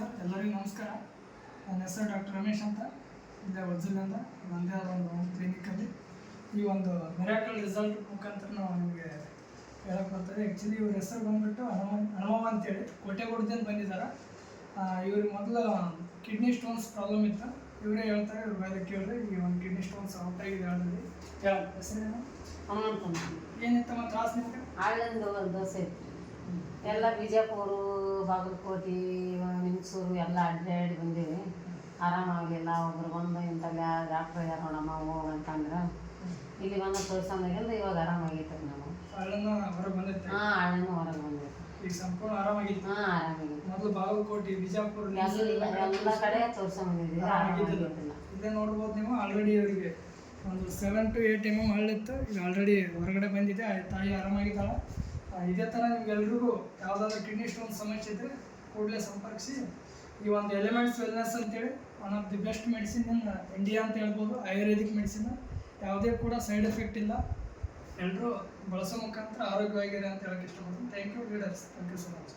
Sir, ಎಲ್ಲರಿಗೂ ನಮಸ್ಕಾರ. ನನ್ನ ಹೆಸರು ಡಾಕ್ಟರ್ ರಮೇಶ್ ಅಂತ, ಇಲ್ಲೇ ವಜ್ಜಲಿಂದ ನನ್ನದೇ ಆದ ಒಂದು ಕ್ಲಿನಿಕಲ್ಲಿ ಈ ಒಂದು ಮಿರಾಕಲ್ ರಿಸಲ್ಟ್ ಮುಖಾಂತರ ನಾವು ನಿಮಗೆ ಹೇಳಕ್ಕೆ ಬರ್ತದೆ. ಆ್ಯಕ್ಚುಲಿ ಇವ್ರ ಹೆಸರು ಬಂದುಬಿಟ್ಟು ಹನುಮವ್ವ ಅಂತೇಳಿ ಕೋಟೆಗುಡ್ದಿಂದ ಬಂದಿದ್ದಾರೆ. ಇವ್ರಿಗೆ ಮೊದಲು ಕಿಡ್ನಿ ಸ್ಟೋನ್ಸ್ ಪ್ರಾಬ್ಲಮ್ ಇತ್ತು. ಇವರೇ ಹೇಳ್ತಾರೆ, ಇವ್ರ ಮೇಲೆ ಕೇಳಿದ್ರೆ ಈ ಒಂದು ಕಿಡ್ನಿ ಸ್ಟೋನ್ಸ್ ಔಟ್ ಆಗಿದೆ ಆಲ್ರೆಡಿ. ಹೆಸರೇನು? ಏನಿತ್ತಮ್ಮ ತ್ರಾಸು ನಿಮಗೆ? ಆಳಿಂದ ಒಂದು ದೋಸೆ ಇತ್ತು. ಎಲ್ಲ ಬಿಜಾಪುರ, ಬಾಗಲಕೋಟೆ, ನಿಮ್ಸೂರು ಎಲ್ಲ ಅಡ್ಡಾಡಿ ಬಂದೀವಿ. ಆರಾಮಾಗಲಿಲ್ಲ. ಒಬ್ರು ಬಂದು ಇಂಥಲ್ಲಿ ಡಾಕ್ಟ್ರ್ ಯಾರು ನೋಡಮ್ಮ ಹೋಗಂತಂದ್ರೆ ಇಲ್ಲಿ ಬಂದು ತೋರಿಸೋದಾಗಿಂದ ಇವಾಗ ಆರಾಮಾಗೈತೆ ನಾವು. ಹಳ್ಳನ ಹೊರಗೆ ಬಂದೈತೆ? ಹಾಂ, ಹಳ್ಳನೂ ಹೊರಗೆ ಬಂದೈತೆ. ಈಗ ಸಂಪೂರ್ಣ ಆರಾಮಾಗಿತ್ತು? ಹಾಂ, ಆರಾಮಾಗಿತ್ತು. ಮೊದಲು ಬಾಗಲಕೋಟೆ, ಬಿಜಾಪುರ ಎಲ್ಲ ಕಡೆ ತೋರಿಸ್ಕೊಂಡ್ಬಂದಿದ್ದೀವಿ. ಆರಾಮಾಗಿಲ್ಲ. ಇಲ್ಲೇ ನೋಡ್ಬೋದು ನೀವು. ಆಲ್ರೆಡಿ ಇವರಿಗೆ ಒಂದು 7 to 8 mm ಹಳ್ಳಿತ್ತು. ಈಗ ಆಲ್ರೆಡಿ ಹೊರಗಡೆ ಬಂದಿದೆ. ತಾಯಿ ಆರಾಮಾಗಿದ್ದಾಳೆ. ಇದೇ ಥರ ನಿಮ್ಗೆಲ್ರಿಗೂ ಯಾವುದಾದ್ರೂ ಕಿಡ್ನಿ ಸ್ಟೋನ್ ಸಮಸ್ಯೆ ಇದ್ದರೆ ಕೂಡಲೇ ಸಂಪರ್ಕಿಸಿ. ಈ ಒಂದು ಎಲಿಮೆಂಟ್ಸ್ ವೆಲ್ನೆಸ್ ಅಂತೇಳಿ one of the best medicine in India ಅಂತ ಹೇಳ್ಬೋದು. ಆಯುರ್ವೇದಿಕ್ ಮೆಡಿಸಿನ್, ಯಾವುದೇ ಕೂಡ ಸೈಡ್ ಎಫೆಕ್ಟ್ ಇಲ್ಲ. ಎಲ್ಲರೂ ಬಳಸೋ ಮುಖಾಂತರ ಆರೋಗ್ಯವಾಗಿರಿ ಅಂತ ಹೇಳಕ್ಕೆ ಇಷ್ಟಪಡ್ತೀನಿ. Thank you leaders, thank you so much.